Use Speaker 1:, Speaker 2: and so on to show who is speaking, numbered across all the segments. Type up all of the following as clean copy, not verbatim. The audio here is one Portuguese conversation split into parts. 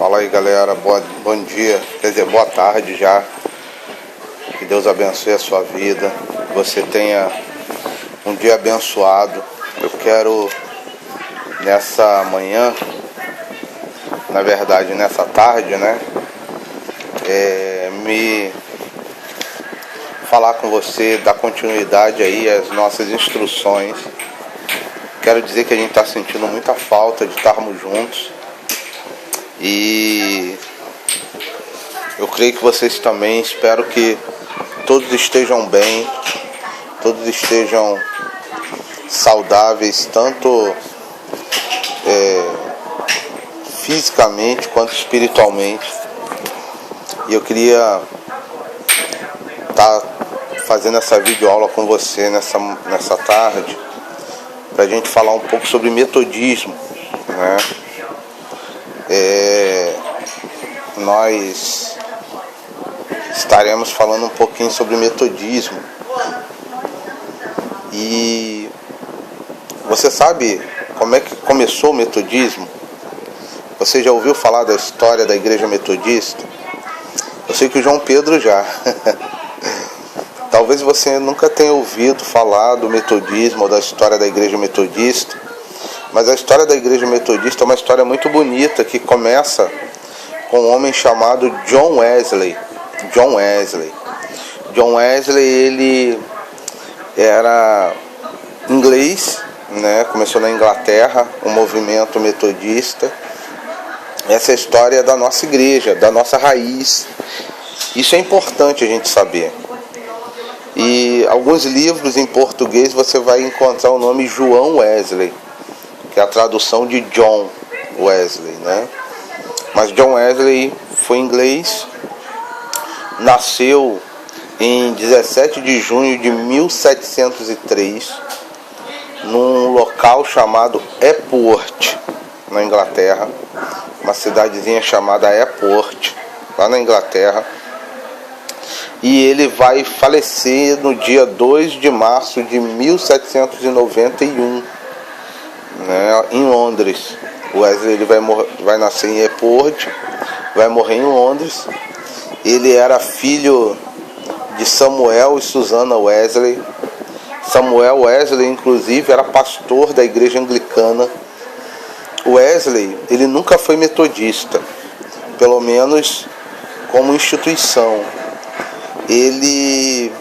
Speaker 1: Fala aí, galera, bom dia, quer dizer, boa tarde já. Que Deus abençoe a sua vida, que você tenha um dia abençoado. Eu quero nessa manhã, na verdade nessa tarde, me falar com você, dar continuidade aí às nossas instruções. Quero dizer que a gente está sentindo muita falta de estarmos juntos. E eu creio que vocês também, espero que todos estejam bem, todos estejam saudáveis, tanto fisicamente quanto espiritualmente. E eu queria estar fazendo essa videoaula com você nessa tarde, para a gente falar um pouco sobre metodismo, né? Nós estaremos falando um pouquinho sobre metodismo. E você sabe como é que começou o metodismo? Você já ouviu falar da história da igreja metodista? Eu sei que o João Pedro já. Talvez você nunca tenha ouvido falar do metodismo ou da história da igreja metodista, mas a história da igreja metodista é uma história muito bonita, que começa com um homem chamado John Wesley. John Wesley, ele era inglês, né? Começou na Inglaterra, um movimento metodista. Essa é a história da nossa igreja, da nossa raiz. Isso é importante a gente saber. E alguns livros em português você vai encontrar o nome João Wesley, que é a tradução de John Wesley, né? Mas John Wesley foi inglês, nasceu em 17 de junho de 1703, num local chamado Epworth, na Inglaterra, uma cidadezinha chamada Epworth, lá na Inglaterra. E ele vai falecer no dia 2 de março de 1791, né, em Londres. Wesley ele vai nascer em Epworth, vai morrer em Londres. Ele era filho de Samuel e Susana Wesley. Samuel Wesley, inclusive, era pastor da igreja anglicana. Wesley, ele nunca foi metodista, pelo menos como instituição. Ele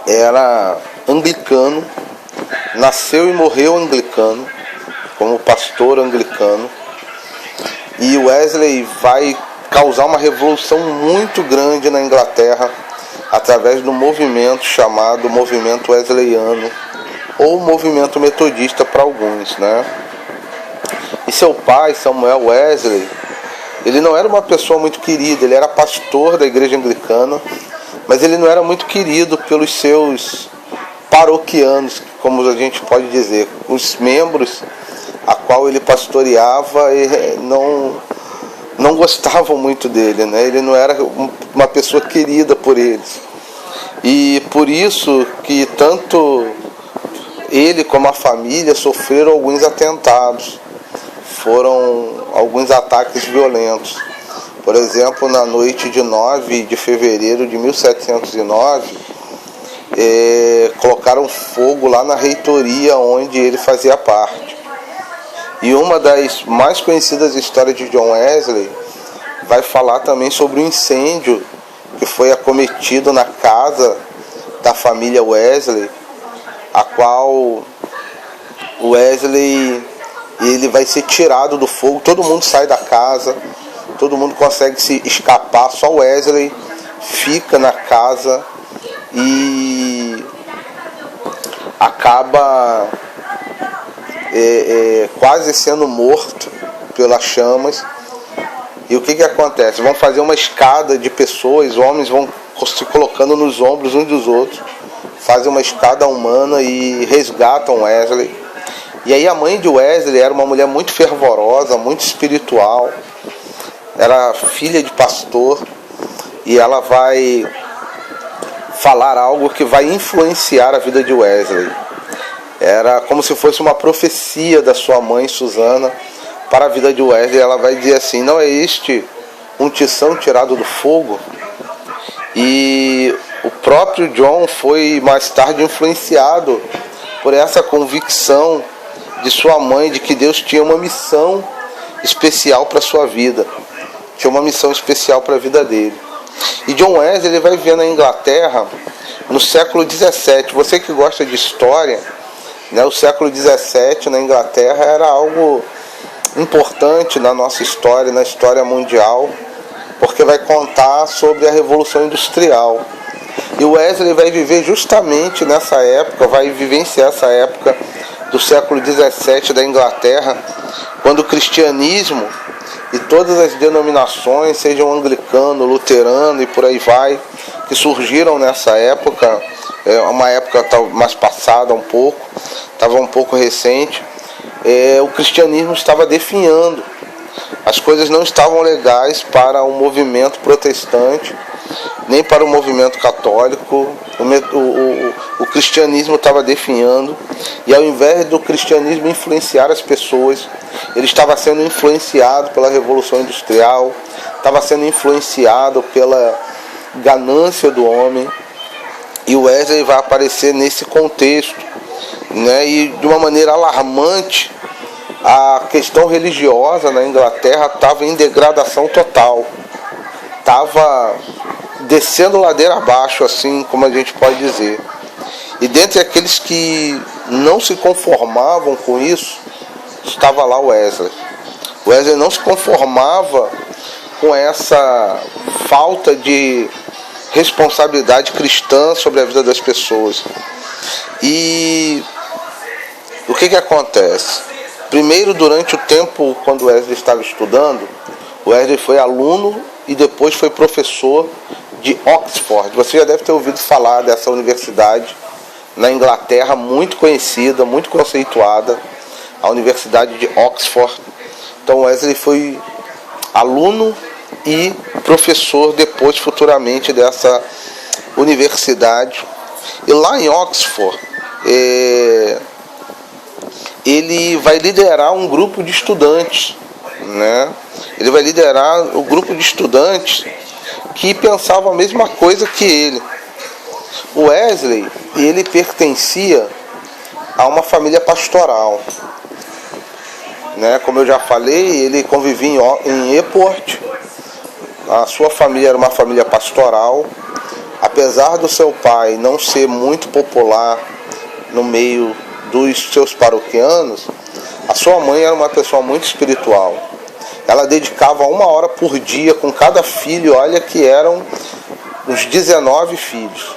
Speaker 1: era anglicano, nasceu e morreu anglicano, como pastor anglicano. E Wesley vai causar uma revolução muito grande na Inglaterra através do movimento chamado movimento wesleyano, ou movimento metodista para alguns, né? E seu pai, Samuel Wesley, ele não era uma pessoa muito querida. Ele era pastor da igreja anglicana, mas ele não era muito querido pelos seus paroquianos, como a gente pode dizer, os membros a qual ele pastoreava não gostavam muito dele, né? Ele não era uma pessoa querida por eles. E por isso que tanto ele como a família sofreram alguns atentados. Foram alguns ataques violentos. Por exemplo, na noite de 9 de fevereiro de 1709, colocaram fogo lá na reitoria onde ele fazia parte. E uma das mais conhecidas histórias de John Wesley vai falar também sobre o incêndio que foi acometido na casa da família Wesley, a qual Wesley ele vai ser tirado do fogo. Todo mundo sai da casa, todo mundo consegue se escapar, só Wesley fica na casa e acaba quase sendo morto pelas chamas. E o que acontece? Vão fazer uma escada de pessoas, homens vão se colocando nos ombros uns dos outros, fazem uma escada humana e resgatam Wesley. E aí a mãe de Wesley era uma mulher muito fervorosa, muito espiritual, era filha de pastor, e ela vai falar algo que vai influenciar a vida de Wesley. Era como se fosse uma profecia da sua mãe Susana, para a vida de Wesley, ela vai dizer assim: não é este um tição tirado do fogo? E o próprio John foi mais tarde influenciado por essa convicção de sua mãe de que Deus tinha uma missão especial para a sua vida, tinha uma missão especial para a vida dele. E John Wesley, ele vai viver na Inglaterra no século XVII. Você que gosta de história, né, o século XVII na Inglaterra era algo importante na nossa história, na história mundial, porque vai contar sobre a Revolução Industrial. E o Wesley vai viver justamente nessa época, vai vivenciar essa época do século XVII da Inglaterra, quando o cristianismo e todas as denominações, sejam anglicano, luterano e por aí vai, que surgiram nessa época, uma época mais passada um pouco, estava um pouco recente, o cristianismo estava definhando. As coisas não estavam legais para o movimento protestante, nem para o movimento católico. O cristianismo estava definhando, e ao invés do cristianismo influenciar as pessoas, ele estava sendo influenciado pela Revolução Industrial, estava sendo influenciado pela ganância do homem. E o Wesley vai aparecer nesse contexto, né? E de uma maneira alarmante, a questão religiosa na Inglaterra estava em degradação total, estava descendo ladeira abaixo, assim como a gente pode dizer. E dentre aqueles que não se conformavam com isso, estava lá o Wesley. O Wesley não se conformava com essa falta de responsabilidade cristã sobre a vida das pessoas. E o que acontece? Primeiro, durante o tempo quando Wesley estava estudando, Wesley foi aluno e depois foi professor de Oxford. Você já deve ter ouvido falar dessa universidade na Inglaterra, muito conhecida, muito conceituada, a Universidade de Oxford. Então Wesley foi aluno e professor depois, futuramente, dessa universidade. E lá em Oxford, ele vai liderar um grupo de estudantes, né? Ele vai liderar o grupo de estudantes que pensavam a mesma coisa que ele. O Wesley, ele pertencia a uma família pastoral, né? Como eu já falei, ele convivia em Epworth. A sua família era uma família pastoral. Apesar do seu pai não ser muito popular no meio dos seus paroquianos, a sua mãe era uma pessoa muito espiritual. Ela dedicava 1 hora por dia com cada filho. Olha que eram uns 19 filhos.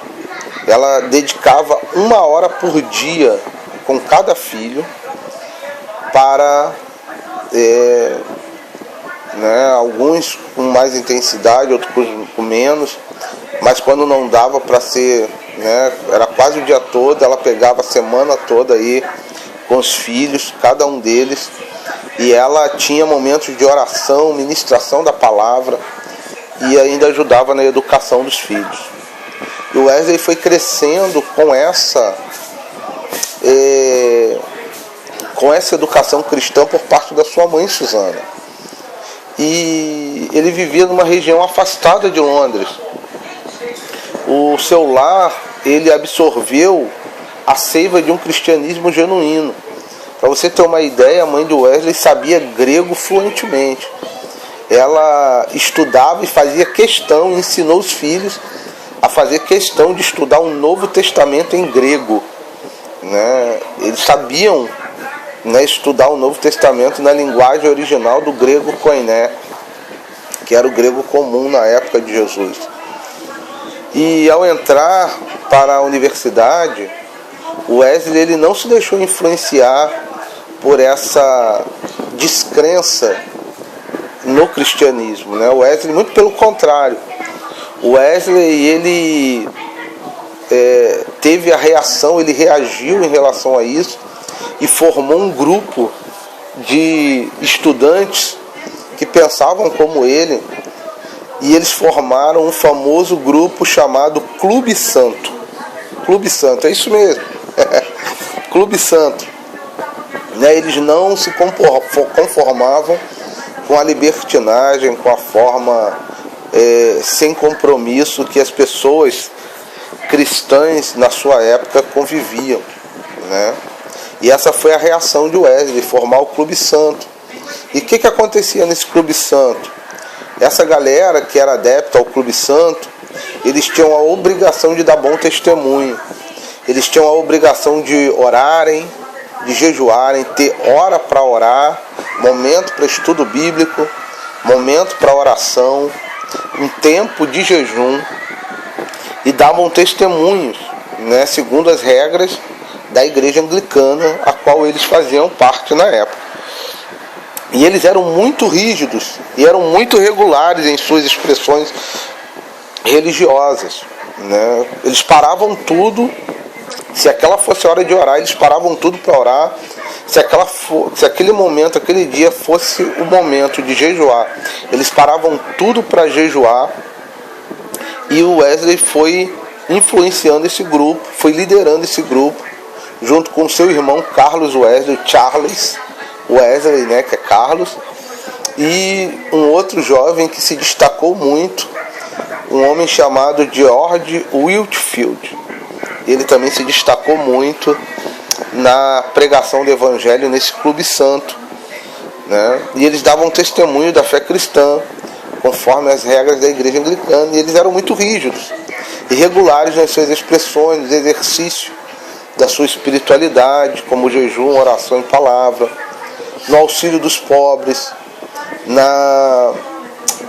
Speaker 1: Ela dedicava 1 hora por dia com cada filho para alguns com mais intensidade, outros com menos, mas quando não dava para ser, era quase o dia todo, ela pegava a semana toda aí com os filhos, cada um deles, e ela tinha momentos de oração, ministração da palavra, e ainda ajudava na educação dos filhos. E o Wesley foi crescendo com essa educação cristã por parte da sua mãe, Susana. E ele vivia numa região afastada de Londres. O seu lar, ele absorveu a seiva de um cristianismo genuíno. Para você ter uma ideia, a mãe do Wesley sabia grego fluentemente. Ela estudava e fazia questão, ensinou os filhos a fazer questão de estudar o Novo Testamento em grego, né? Eles sabiam, estudar o Novo Testamento na linguagem original do grego koiné, que era o grego comum na época de Jesus. E ao entrar para a universidade, o Wesley, ele não se deixou influenciar por essa descrença no cristianismo, né? O Wesley, muito pelo contrário, o Wesley, ele teve a reação, ele reagiu em relação a isso e formou um grupo de estudantes que pensavam como ele, e eles formaram um famoso grupo chamado Clube Santo. Clube Santo, é isso mesmo. Clube Santo. né, eles não se conformavam com a libertinagem, com a forma sem compromisso que as pessoas cristãs na sua época conviviam, né? E essa foi a reação de Wesley, formar o Clube Santo. E o que acontecia nesse Clube Santo? Essa galera que era adepta ao Clube Santo, eles tinham a obrigação de dar bom testemunho. Eles tinham a obrigação de orarem, de jejuarem, ter hora para orar, momento para estudo bíblico, momento para oração, um tempo de jejum, e davam testemunhos, né, segundo as regras da igreja anglicana, a qual eles faziam parte na época. E eles eram muito rígidos e eram muito regulares em suas expressões religiosas, né? Eles paravam tudo. Se aquela fosse a hora de orar, eles paravam tudo para orar. Se aquele momento, aquele dia fosse o momento de jejuar, eles paravam tudo para jejuar. E o Wesley foi influenciando esse grupo, foi liderando esse grupo, junto com seu irmão Carlos Wesley, Charles Wesley, né, que é Carlos, e um outro jovem que se destacou muito, um homem chamado George Whitefield. Ele também se destacou muito na pregação do Evangelho nesse Clube Santo, né? E eles davam testemunho da fé cristã, conforme as regras da igreja anglicana, e eles eram muito rígidos e regulares nas suas expressões, nos exercícios da sua espiritualidade, como jejum, oração e palavra, no auxílio dos pobres,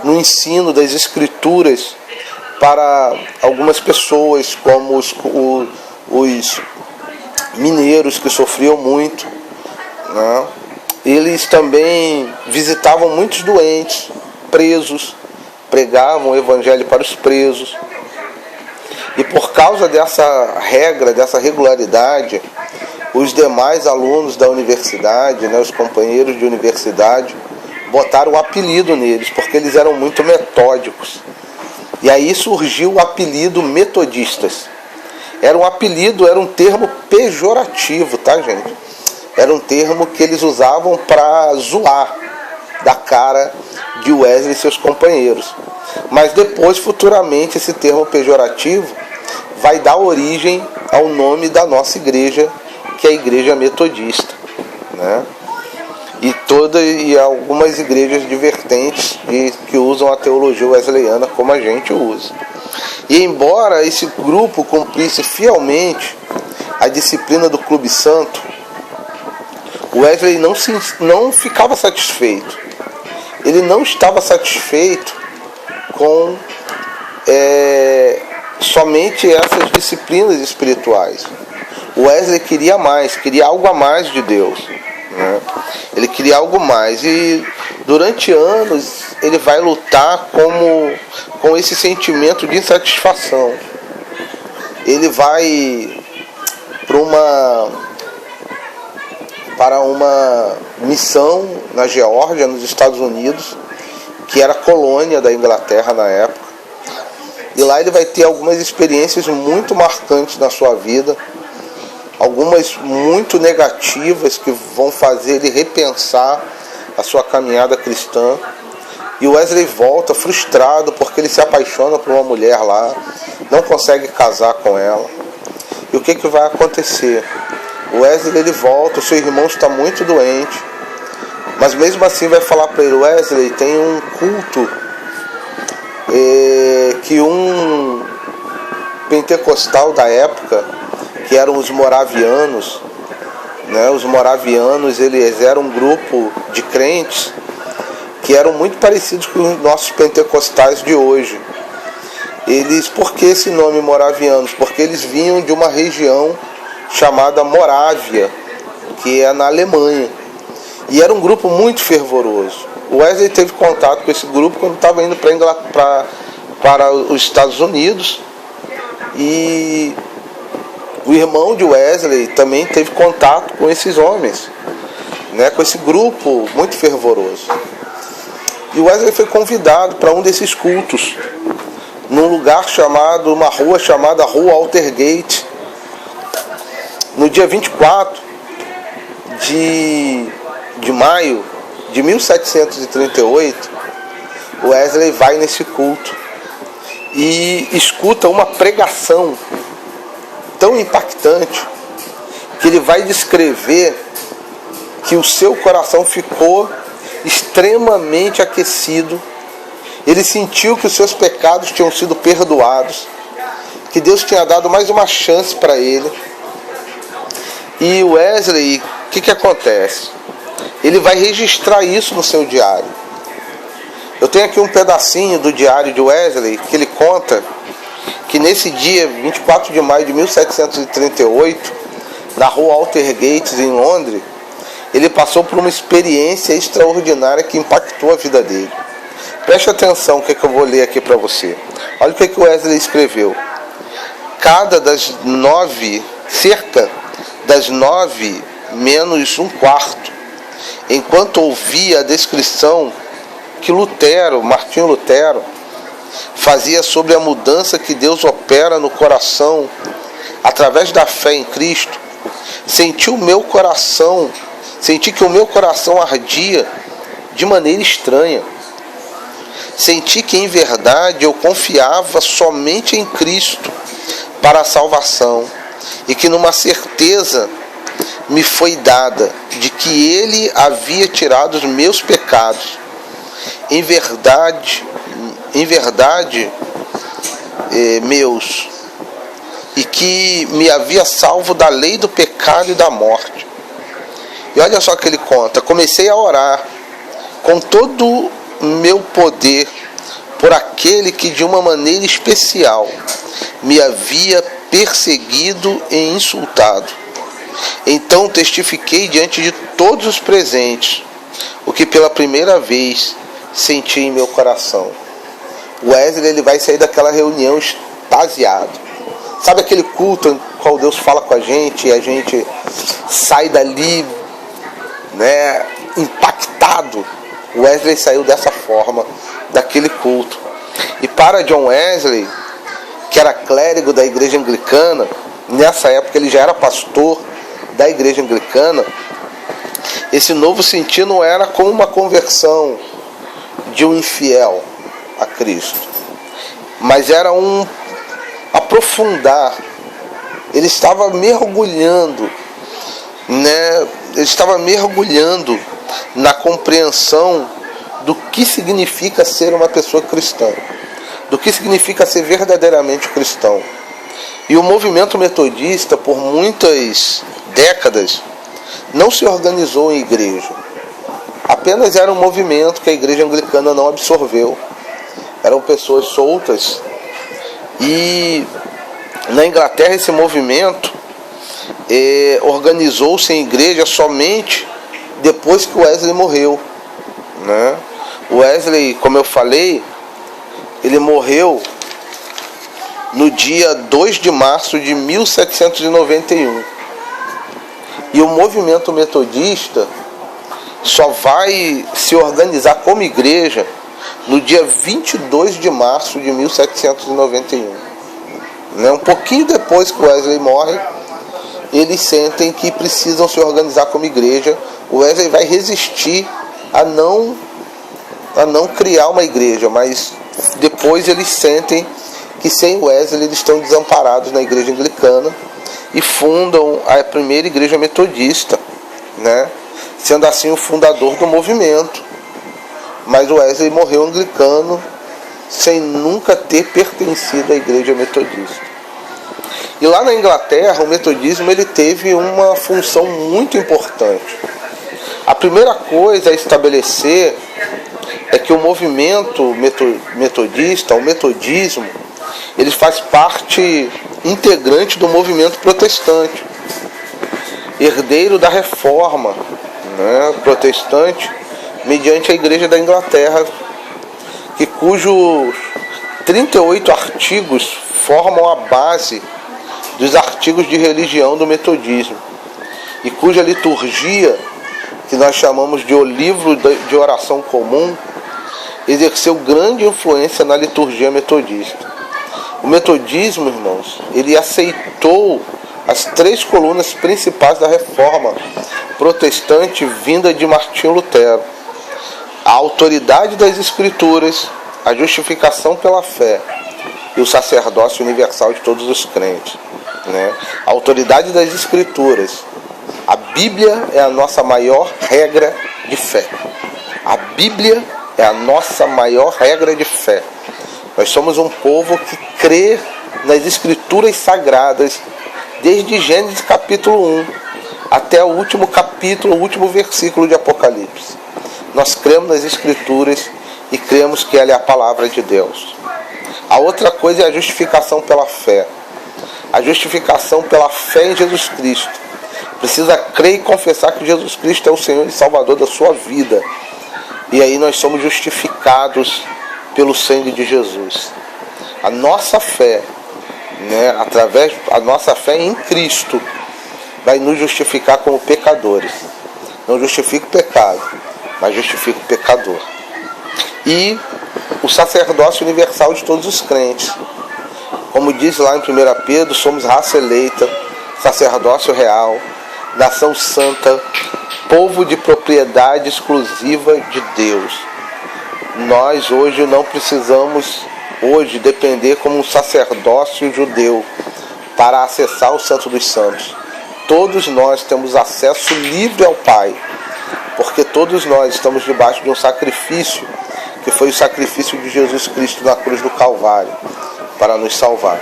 Speaker 1: no ensino das escrituras para algumas pessoas, como os mineiros que sofriam muito, né? Eles também visitavam muitos doentes, presos, pregavam o evangelho para os presos. E por causa dessa regra, dessa regularidade, os demais alunos da universidade, né, os companheiros de universidade, botaram um apelido neles, porque eles eram muito metódicos. E aí surgiu o apelido metodistas. Era um apelido, era um termo pejorativo, tá, gente? Era um termo que eles usavam para zoar da cara de Wesley e seus companheiros. Mas depois, futuramente, esse termo pejorativo vai dar origem ao nome da nossa igreja, que é a Igreja Metodista, né? E algumas igrejas divertentes que usam a teologia wesleyana como a gente usa. E embora esse grupo cumprisse fielmente a disciplina do Clube Santo, Wesley não ficava satisfeito. Ele não estava satisfeito com somente essas disciplinas espirituais. Wesley queria mais, queria algo a mais de Deus, né? Ele queria algo mais, e durante anos ele vai lutar com esse sentimento de insatisfação. Ele vai para uma missão na Geórgia, nos Estados Unidos, que era colônia da Inglaterra na época. E lá ele vai ter algumas experiências muito marcantes na sua vida, algumas muito negativas que vão fazer ele repensar a sua caminhada cristã. E Wesley volta frustrado porque ele se apaixona por uma mulher lá, não consegue casar com ela. E o que vai acontecer? O Wesley ele volta, o seu irmão está muito doente, mas mesmo assim vai falar para ele: Wesley, tem um culto que um pentecostal da época, que eram os moravianos, né? Os moravianos, eles eram um grupo de crentes que eram muito parecidos com os nossos pentecostais de hoje. Por que esse nome moravianos? Porque eles vinham de uma região chamada Morávia, que é na Alemanha, e era um grupo muito fervoroso. O Wesley teve contato com esse grupo quando estava indo para os Estados Unidos, e o irmão de Wesley também teve contato com esses homens, né, com esse grupo muito fervoroso. E Wesley foi convidado para um desses cultos, uma rua chamada Rua Altergate, no dia 24 de maio de 1738, Wesley vai nesse culto e escuta uma pregação tão impactante que ele vai descrever que o seu coração ficou extremamente aquecido. Ele sentiu que os seus pecados tinham sido perdoados, que Deus tinha dado mais uma chance para ele. E Wesley, o que acontece? Ele vai registrar isso no seu diário. Eu tenho aqui um pedacinho do diário de Wesley, que ele conta que nesse dia, 24 de maio de 1738, na rua Aldergate, em Londres, ele passou por uma experiência extraordinária que impactou a vida dele. Preste atenção no que eu vou ler aqui para você. Olha o que Wesley escreveu. Cerca das 9 menos um quarto, enquanto ouvia a descrição que Martinho Lutero, fazia sobre a mudança que Deus opera no coração através da fé em Cristo, senti que o meu coração ardia de maneira estranha. Senti que em verdade eu confiava somente em Cristo para a salvação, e que numa certeza me foi dada de que Ele havia tirado os meus pecados. Em verdade, meus, e que me havia salvo da lei do pecado e da morte. E olha só o que ele conta: comecei a orar com todo o meu poder por aquele que de uma maneira especial me havia perseguido e insultado. Então testifiquei diante de todos os presentes o que pela primeira vez senti em meu coração. Wesley, ele vai sair daquela reunião extasiado. Sabe aquele culto em qual Deus fala com a gente e a gente sai dali, impactado? Wesley saiu dessa forma daquele culto. E para John Wesley, que era clérigo da igreja anglicana, nessa época ele já era pastor da igreja anglicana, esse novo sentir não era como uma conversão de um infiel a Cristo, mas era um aprofundar. Ele estava mergulhando, na compreensão do que significa ser uma pessoa cristã, do que significa ser verdadeiramente cristão. E o movimento metodista, por muitas décadas, não se organizou em igreja. Apenas era um movimento que a igreja anglicana não absorveu. Eram pessoas soltas. E na Inglaterra esse movimento organizou-se em igreja somente depois que Wesley morreu. Wesley, como eu falei, ele morreu no dia 2 de março de 1791. E o movimento metodista só vai se organizar como igreja no dia 22 de março de 1791. Um pouquinho depois que Wesley morre, eles sentem que precisam se organizar como igreja. Wesley vai resistir a não criar uma igreja, mas depois eles sentem que sem Wesley eles estão desamparados na igreja anglicana e fundam a primeira igreja metodista, sendo assim o fundador do movimento. Mas Wesley morreu anglicano sem nunca ter pertencido à igreja metodista. E lá na Inglaterra o metodismo ele teve uma função muito importante. A primeira coisa a estabelecer é que o movimento metodista, o metodismo, ele faz parte integrante do movimento protestante, herdeiro da reforma protestante, mediante a igreja da Inglaterra, cujos 38 artigos formam a base dos artigos de religião do metodismo, e cuja liturgia, que nós chamamos de o livro de oração comum, exerceu grande influência na liturgia metodista. O metodismo, irmãos, ele aceitou as 3 colunas principais da reforma protestante vinda de Martinho Lutero: a autoridade das Escrituras, a justificação pela fé e o sacerdócio universal de todos os crentes. Né? A autoridade das Escrituras. A Bíblia é a nossa maior regra de fé. A Bíblia é a nossa maior regra de fé. Nós somos um povo que crê nas Escrituras sagradas, desde Gênesis capítulo 1 até o último capítulo, o último versículo de Apocalipse. Nós cremos nas Escrituras e cremos que ela é a palavra de Deus. A outra coisa é a justificação pela fé. A justificação pela fé em Jesus Cristo. Precisa crer e confessar que Jesus Cristo é o Senhor e Salvador da sua vida. E aí nós somos justificados pelo sangue de Jesus. A nossa fé, né, a nossa fé em Cristo, vai nos justificar como pecadores. Não justifica o pecado, mas justifica o pecador. E o sacerdócio universal de todos os crentes. Como diz lá em 1 Pedro, somos raça eleita, sacerdócio real, nação santa, povo de propriedade exclusiva de Deus. Nós hoje não precisamos depender como um sacerdócio judeu para acessar o Santo dos Santos. Todos nós temos acesso livre ao Pai, porque todos nós estamos debaixo de um sacrifício, que foi o sacrifício de Jesus Cristo na cruz do Calvário, para nos salvar.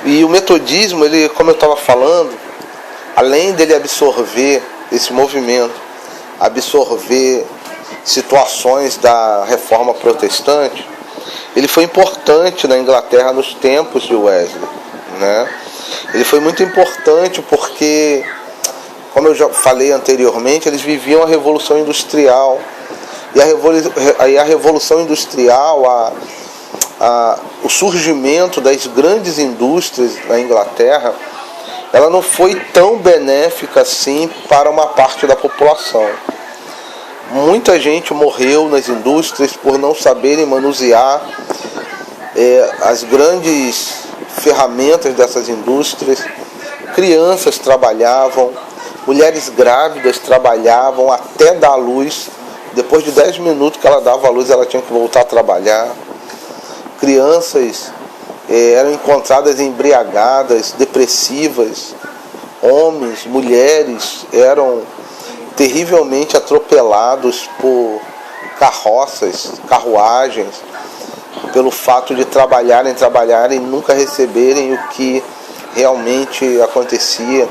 Speaker 1: E o metodismo, ele, como eu estava falando, além dele absorver esse movimento, absorver situações da reforma protestante, ele foi importante na Inglaterra nos tempos de Wesley, né? Ele foi muito importante porque, como eu já falei anteriormente, eles viviam a Revolução Industrial. E a Revolução Industrial, o surgimento das grandes indústrias na Inglaterra, ela não foi tão benéfica assim para uma parte da população. Muita gente morreu nas indústrias por não saberem manusear as grandes ferramentas dessas indústrias. Crianças trabalhavam, mulheres grávidas trabalhavam até dar à luz. Depois de 10 minutos que ela dava à luz, ela tinha que voltar a trabalhar. Crianças eram encontradas embriagadas, depressivas. Homens, mulheres eram terrivelmente atropelados por carroças, carruagens, pelo fato de trabalharem e nunca receberem o que realmente acontecia.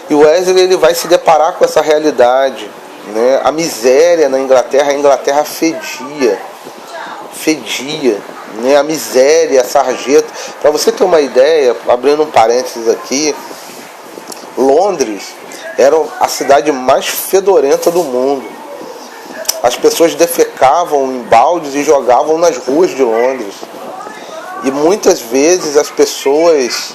Speaker 1: E o Wesley, ele vai se deparar com essa realidade, né? A miséria na Inglaterra, a Inglaterra fedia, né? A miséria, a sarjeta. Para você ter uma ideia, abrindo um parênteses aqui, Londres era a cidade mais fedorenta do mundo. As pessoas defecavam em baldes e jogavam nas ruas de Londres. E muitas vezes as pessoas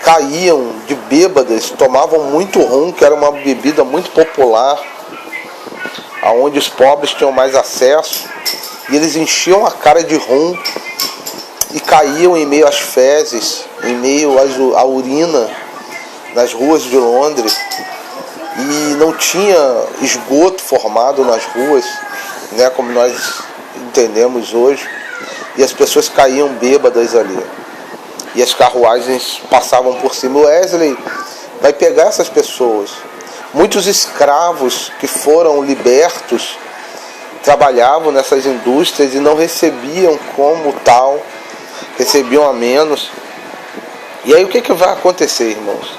Speaker 1: caíam de bêbadas, tomavam muito rum, que era uma bebida muito popular, aonde os pobres tinham mais acesso, e eles enchiam a cara de rum e caíam em meio às fezes, em meio à urina, nas ruas de Londres. E não tinha esgoto formado nas ruas, né, como nós entendemos hoje, e as pessoas caíam bêbadas ali, e as carruagens passavam por cima. O Wesley vai pegar essas pessoas. Muitos escravos que foram libertos trabalhavam nessas indústrias e não recebiam como tal, recebiam a menos. E aí o que vai acontecer, irmãos?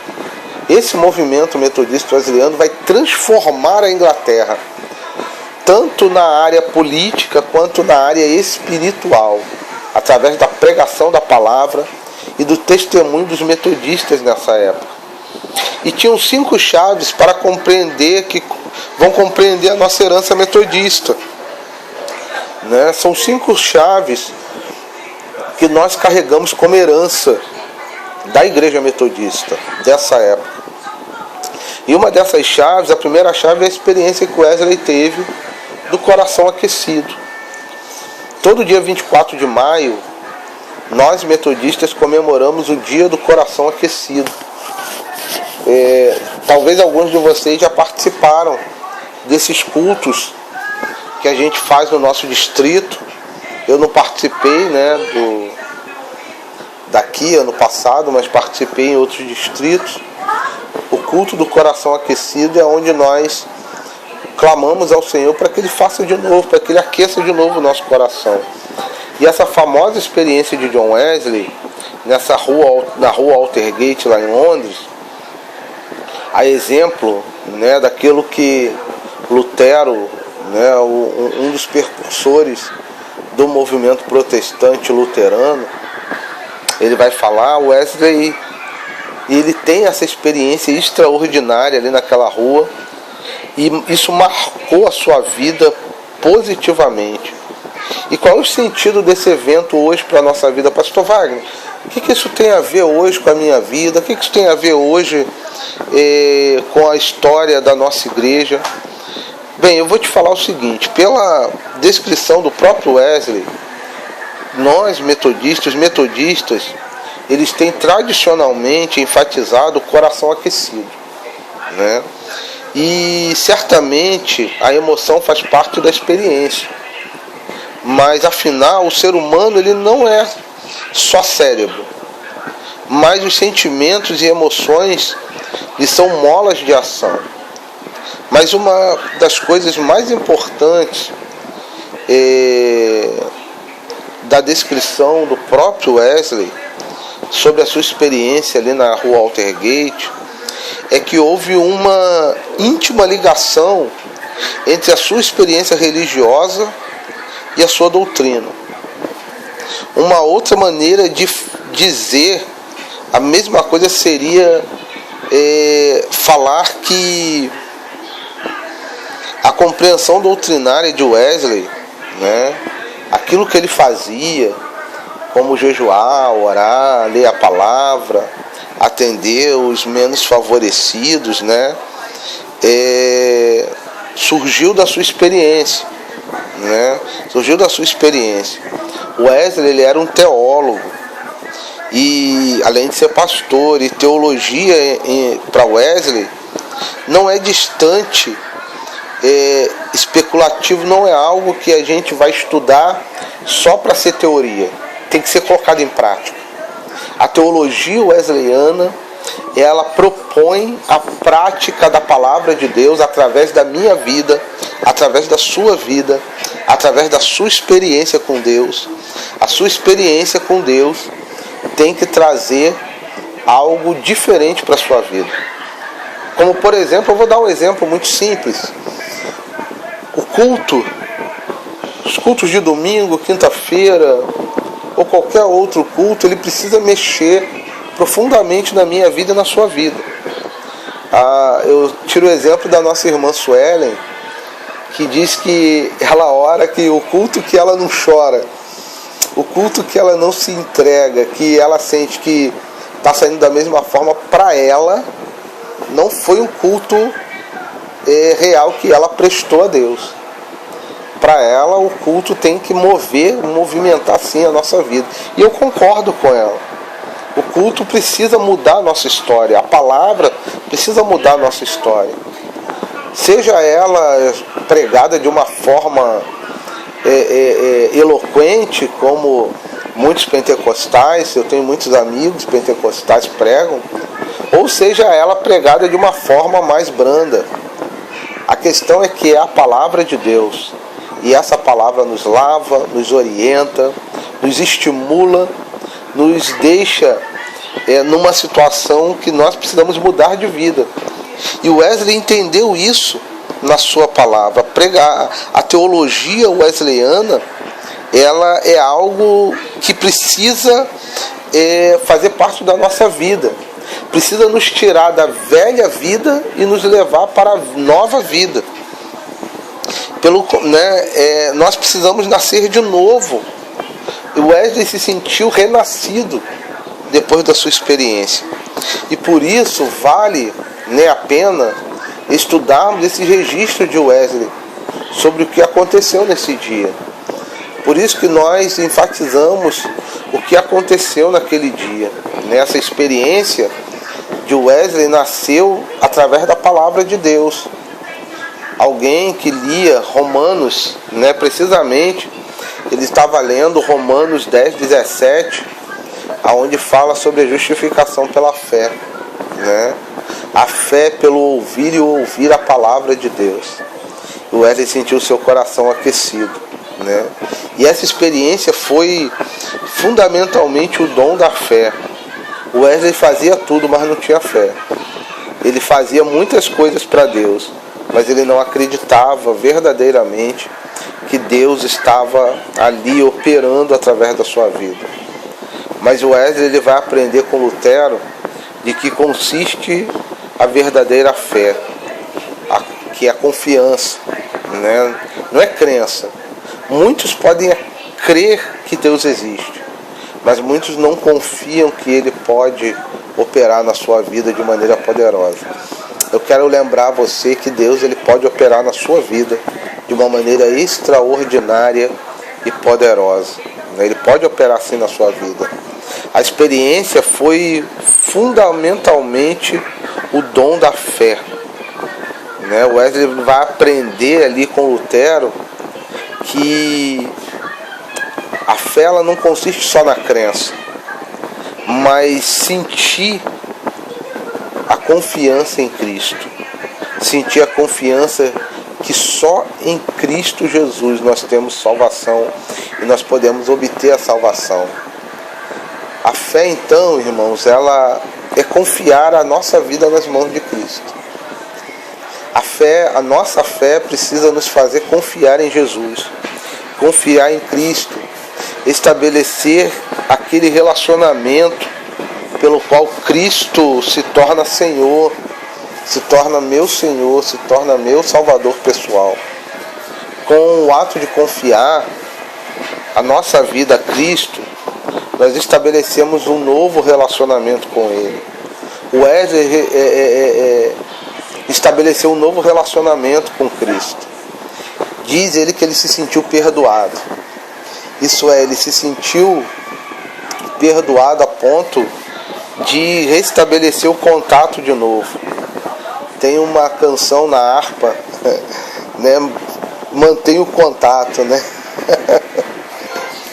Speaker 1: Esse movimento metodista wesleyano vai transformar a Inglaterra, tanto na área política quanto na área espiritual, através da pregação da palavra e do testemunho dos metodistas nessa época. E tinham 5 chaves para compreender, que vão compreender a nossa herança metodista, né? São 5 chaves que nós carregamos como herança da igreja metodista dessa época. E uma dessas chaves, a primeira chave, é a experiência que Wesley teve do coração aquecido. Todo dia 24 de maio nós metodistas comemoramos o Dia do Coração Aquecido. Talvez alguns de vocês já participaram desses cultos que a gente faz no nosso distrito. Eu não participei, daqui ano passado, mas participei em outros distritos. O culto do coração aquecido é onde nós clamamos ao Senhor para que Ele faça de novo, para que Ele aqueça de novo o nosso coração. E essa famosa experiência de John Wesley, na rua Aldersgate, lá em Londres, a exemplo daquilo que Lutero, um dos precursores do movimento protestante luterano, ele vai falar, Wesley, ele tem essa experiência extraordinária ali naquela rua, e isso marcou a sua vida positivamente. E qual é o sentido desse evento hoje para a nossa vida, Pastor Wagner? O que isso tem a ver hoje com a minha vida? O que isso tem a ver hoje com a história da nossa igreja? Bem, eu vou te falar o seguinte, pela descrição do próprio Wesley, nós metodistas, eles têm tradicionalmente enfatizado o coração aquecido, E certamente a emoção faz parte da experiência, mas afinal o ser humano ele não é só cérebro, mas os sentimentos e emoções eles são molas de ação. Mas uma das coisas mais importantes da descrição do próprio Wesley sobre a sua experiência ali na rua Aldersgate é que houve uma íntima ligação entre a sua experiência religiosa e a sua doutrina. Uma outra maneira de dizer a mesma coisa seria falar que a compreensão doutrinária de Wesley, aquilo que ele fazia, como jejuar, orar, ler a palavra, atender os menos favorecidos, surgiu da sua experiência, surgiu da sua experiência. Wesley ele era um teólogo e além de ser pastor, e teologia para Wesley não é distante, especulativo, não é algo que a gente vai estudar só para ser teoria, tem que ser colocado em prática. A teologia wesleyana, ela propõe a prática da palavra de Deus através da minha vida, através da sua vida, através da sua experiência com Deus. A sua experiência com Deus tem que trazer algo diferente para a sua vida. Como, por exemplo, eu vou dar um exemplo muito simples. O culto, os cultos de domingo, quinta-feira, ou qualquer outro culto, ele precisa mexer profundamente na minha vida e na sua vida. Eu tiro o exemplo da nossa irmã Suelen, que diz que ela ora que o culto que ela não chora, o culto que ela não se entrega, que ela sente que está saindo da mesma forma, para ela não foi um culto real que ela prestou a Deus. Para ela o culto tem que movimentar sim a nossa vida. E eu concordo com ela. O culto precisa mudar a nossa história. A palavra precisa mudar a nossa história. Seja ela pregada de uma forma eloquente, como muitos pentecostais, eu tenho muitos amigos pentecostais pregam, ou seja ela pregada de uma forma mais branda. A questão é que é a palavra de Deus. E essa palavra nos lava, nos orienta, nos estimula, nos deixa numa situação que nós precisamos mudar de vida. E Wesley entendeu isso na sua palavra. Pregar a teologia wesleyana, ela é algo que precisa fazer parte da nossa vida. Precisa nos tirar da velha vida e nos levar para a nova vida. Nós precisamos nascer de novo. Wesley se sentiu renascido depois da sua experiência. E por isso vale a pena estudarmos esse registro de Wesley sobre o que aconteceu nesse dia. Por isso que nós enfatizamos o que aconteceu naquele dia. Essa experiência de Wesley nasceu através da palavra de Deus. Alguém que lia Romanos, precisamente, ele estava lendo Romanos 10:17, onde fala sobre a justificação pela fé. A fé pelo ouvir e ouvir a palavra de Deus. O Wesley sentiu seu coração aquecido. E essa experiência foi fundamentalmente o dom da fé. O Wesley fazia tudo, mas não tinha fé. Ele fazia muitas coisas para Deus, mas ele não acreditava verdadeiramente que Deus estava ali operando através da sua vida. Mas o Wesley ele vai aprender com Lutero de que consiste a verdadeira fé, que é a confiança, não é crença. Muitos podem crer que Deus existe, mas muitos não confiam que Ele pode operar na sua vida de maneira poderosa. Eu quero lembrar você que Deus ele pode operar na sua vida de uma maneira extraordinária e poderosa. Ele pode operar assim na sua vida. A experiência foi fundamentalmente o dom da fé. O Wesley vai aprender ali com Lutero que a fé ela não consiste só na crença, mas sentir a confiança em Cristo. Sentir a confiança que só em Cristo Jesus nós temos salvação e nós podemos obter a salvação. A fé, então, irmãos, ela é confiar a nossa vida nas mãos de Cristo. A nossa fé precisa nos fazer confiar em Jesus, confiar em Cristo, estabelecer aquele relacionamento pelo qual Cristo se torna Senhor, se torna meu Senhor, se torna meu Salvador pessoal. Com o ato de confiar a nossa vida a Cristo, nós estabelecemos um novo relacionamento com Ele. O Wesley estabeleceu um novo relacionamento com Cristo. Diz ele que ele se sentiu perdoado. Isso é, ele se sentiu perdoado a ponto de restabelecer o contato de novo. Tem uma canção na harpa, mantém o contato,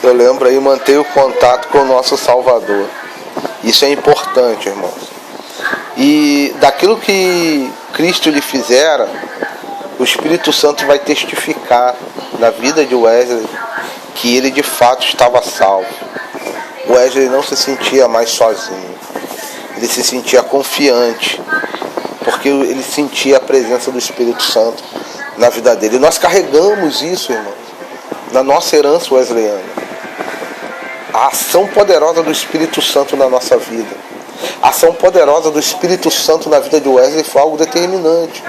Speaker 1: Eu lembro aí, manter o contato com o nosso Salvador. Isso é importante, irmãos. E daquilo que Cristo lhe fizera, o Espírito Santo vai testificar na vida de Wesley que ele de fato estava salvo. Wesley não se sentia mais sozinho. Ele se sentia confiante, porque ele sentia a presença do Espírito Santo na vida dele. E nós carregamos isso, irmãos, na nossa herança wesleyana. A ação poderosa do Espírito Santo na nossa vida. A ação poderosa do Espírito Santo na vida de Wesley foi algo determinante.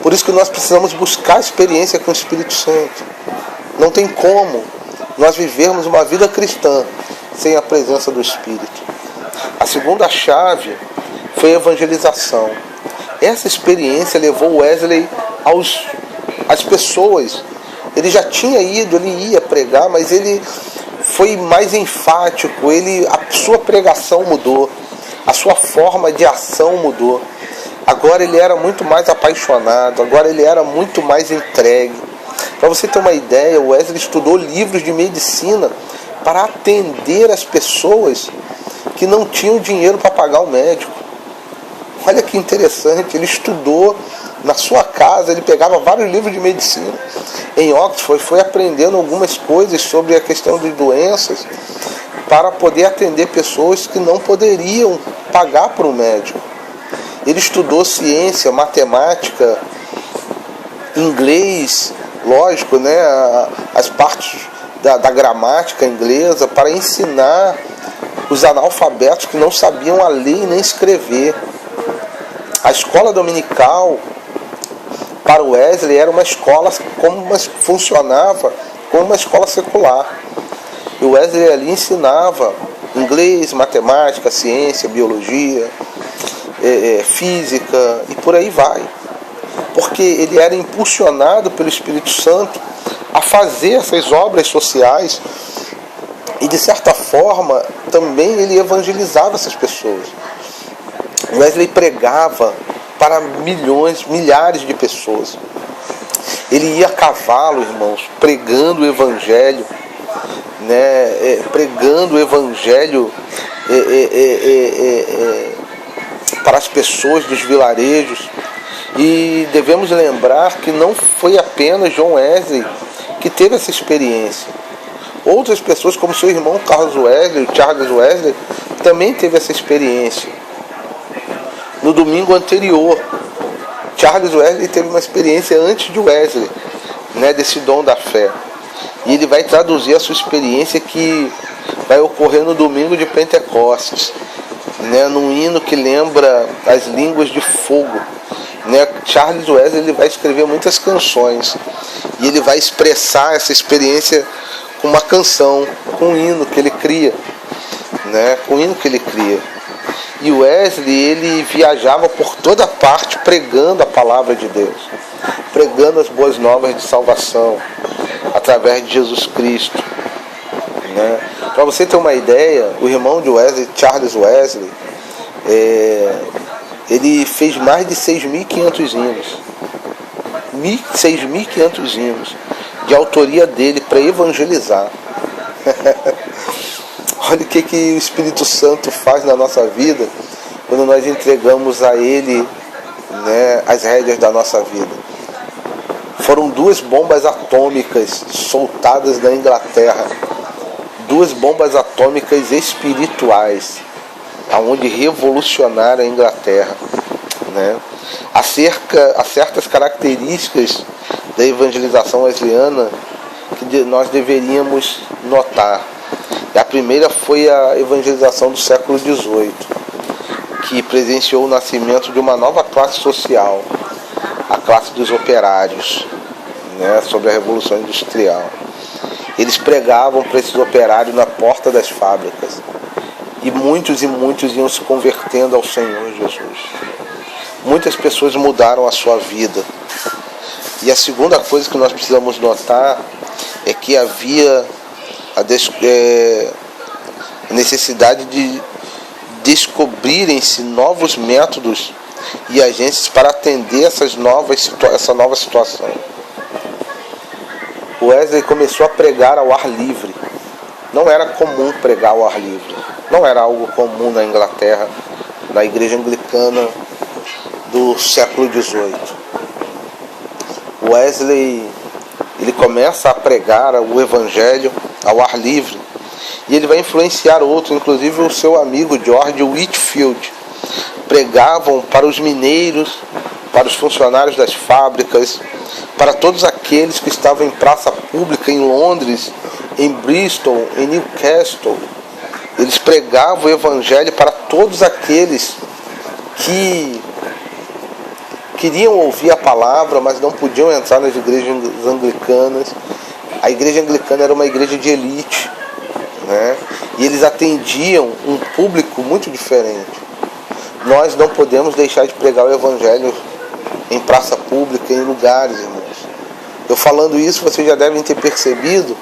Speaker 1: Por isso que nós precisamos buscar experiência com o Espírito Santo. Não tem como nós vivermos uma vida cristã sem a presença do Espírito. A segunda chave foi a evangelização. Essa experiência levou Wesley às pessoas. Ele já tinha ido, ele ia pregar, mas ele foi mais enfático, a sua pregação mudou, a sua forma de ação mudou. Agora ele era muito mais apaixonado, agora ele era muito mais entregue. Para você ter uma ideia, o Wesley estudou livros de medicina para atender as pessoas que não tinham dinheiro para pagar o médico. Olha que interessante, ele estudou na sua casa, ele pegava vários livros de medicina. Em Oxford, foi aprendendo algumas coisas sobre a questão de doenças para poder atender pessoas que não poderiam pagar por um médico. Ele estudou ciência, matemática, inglês, lógico, as partes da gramática inglesa para ensinar os analfabetos que não sabiam a ler e nem escrever. A escola dominical para o Wesley era uma escola funcionava como uma escola secular. E o Wesley ali ensinava inglês, matemática, ciência, biologia, física e por aí vai. Porque ele era impulsionado pelo Espírito Santo a fazer essas obras sociais E de certa forma, também ele evangelizava essas pessoas. Wesley pregava para milhões, milhares de pessoas. Ele ia a cavalo, irmãos, pregando o evangelho, né? Pregando o evangelho para as pessoas dos vilarejos. E devemos lembrar que não foi apenas John Wesley que teve essa experiência. Outras pessoas, como seu irmão Charles Wesley, também teve essa experiência. No domingo anterior, Charles Wesley teve uma experiência antes de Wesley, né, desse dom da fé. E ele vai traduzir a sua experiência que vai ocorrer no domingo de Pentecostes, né, num hino que lembra as línguas de fogo. Né? Charles Wesley ele vai escrever muitas canções e ele vai expressar essa experiência com uma canção, com um hino que ele cria, né? Com um hino que ele cria. E Wesley ele viajava por toda parte pregando a palavra de Deus, pregando as boas novas de salvação através de Jesus Cristo, né? Para você ter uma ideia, o irmão de Wesley, Charles Wesley, ele fez mais de 6.500 hinos. 6.500 hinos de autoria dele para evangelizar. Olha o que o Espírito Santo faz na nossa vida quando nós entregamos a Ele, né, as rédeas da nossa vida. Foram 2 bombas atômicas soltadas na Inglaterra. 2 bombas atômicas espirituais, aonde revolucionaram a Inglaterra, né? Há certas características da evangelização wesleyana que nós deveríamos notar. E a primeira foi a evangelização do século XVIII, que presenciou o nascimento de uma nova classe social, a classe dos operários, né, sobre a Revolução Industrial. Eles pregavam para esses operários na porta das fábricas. E muitos iam se convertendo ao Senhor Jesus. Muitas pessoas mudaram a sua vida. E a segunda coisa que nós precisamos notar é que havia a necessidade de descobrirem-se novos métodos e agências para atender essa nova situação. Wesley começou a pregar ao ar livre. Não era comum pregar ao ar livre. Não era algo comum na Inglaterra, na igreja anglicana do século XVIII. Wesley ele começa a pregar o evangelho ao ar livre e ele vai influenciar outros, inclusive o seu amigo George Whitefield. Pregavam para os mineiros, para os funcionários das fábricas, para todos aqueles que estavam em praça pública em Londres, em Bristol, em Newcastle. Eles pregavam o evangelho para todos aqueles que queriam ouvir a palavra, mas não podiam entrar nas igrejas anglicanas. A igreja anglicana era uma igreja de elite, né? E eles atendiam um público muito diferente. Nós não podemos deixar de pregar o evangelho em praça pública, em lugares, irmãos. Eu falando isso, vocês já devem ter percebido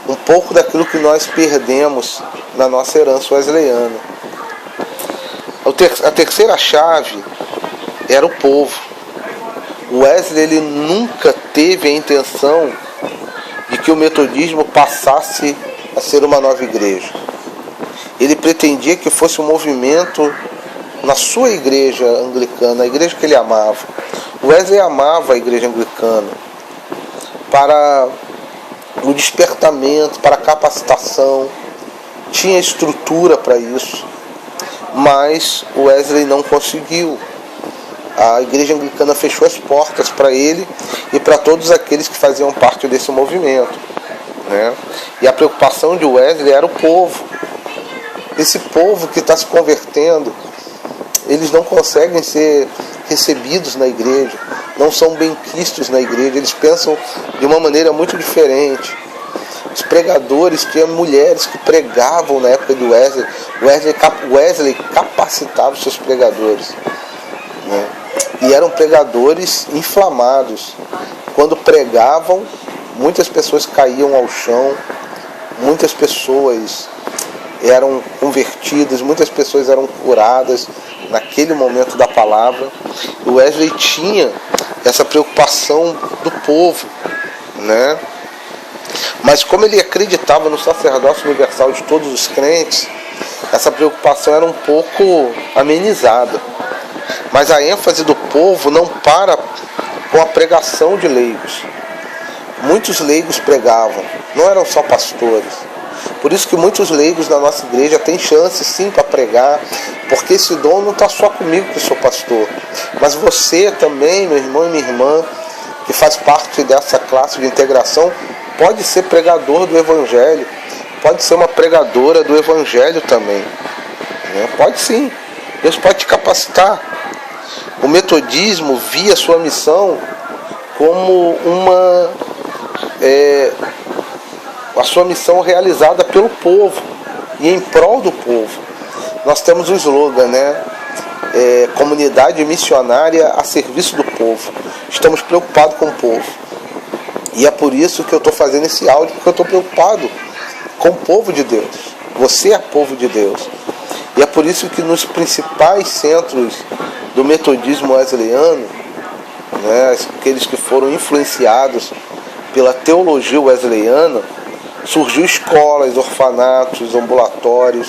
Speaker 1: um pouco daquilo que nós perdemos na nossa herança wesleyana. A terceira chave era o povo. Wesley ele nunca teve a intenção de que o metodismo passasse a ser uma nova igreja. Ele pretendia que fosse um movimento na sua igreja anglicana, a igreja que ele amava. Wesley amava a igreja anglicana para o despertamento, para a capacitação, tinha estrutura para isso, mas Wesley não conseguiu. A igreja anglicana fechou as portas para ele e para todos aqueles que faziam parte desse movimento, né? E a preocupação de Wesley era o povo. Esse povo que está se convertendo, eles não conseguem ser recebidos na igreja, não são bem quistos na igreja, eles pensam de uma maneira muito diferente. Os pregadores, tinha mulheres que pregavam na época de Wesley. Wesley capacitava os seus pregadores, né? E eram pregadores inflamados. Quando pregavam, muitas pessoas caíam ao chão, muitas pessoas eram convertidas, muitas pessoas eram curadas naquele momento da palavra. O Wesley tinha essa preocupação do povo, né? Mas como ele acreditava no sacerdócio universal de todos os crentes, essa preocupação era um pouco amenizada. Mas a ênfase do povo não para com a pregação de leigos. Muitos leigos pregavam, não eram só pastores. Por isso que muitos leigos da nossa igreja têm chance sim para pregar, porque esse dom não está só comigo que sou pastor, mas você também, meu irmão e minha irmã, que faz parte dessa classe de integração, pode ser pregador do Evangelho, pode ser uma pregadora do Evangelho também, né? Pode sim, Deus pode te capacitar. O metodismo via sua missão como a sua missão realizada pelo povo e em prol do povo. Nós temos o slogan, né? Comunidade missionária a serviço do povo. Estamos preocupados com o povo. E é por isso que eu estou fazendo esse áudio, porque eu estou preocupado com o povo de Deus. Você é povo de Deus. E é por isso que nos principais centros do metodismo wesleyano, né, aqueles que foram influenciados pela teologia wesleyana, surgiu escolas, orfanatos, ambulatórios,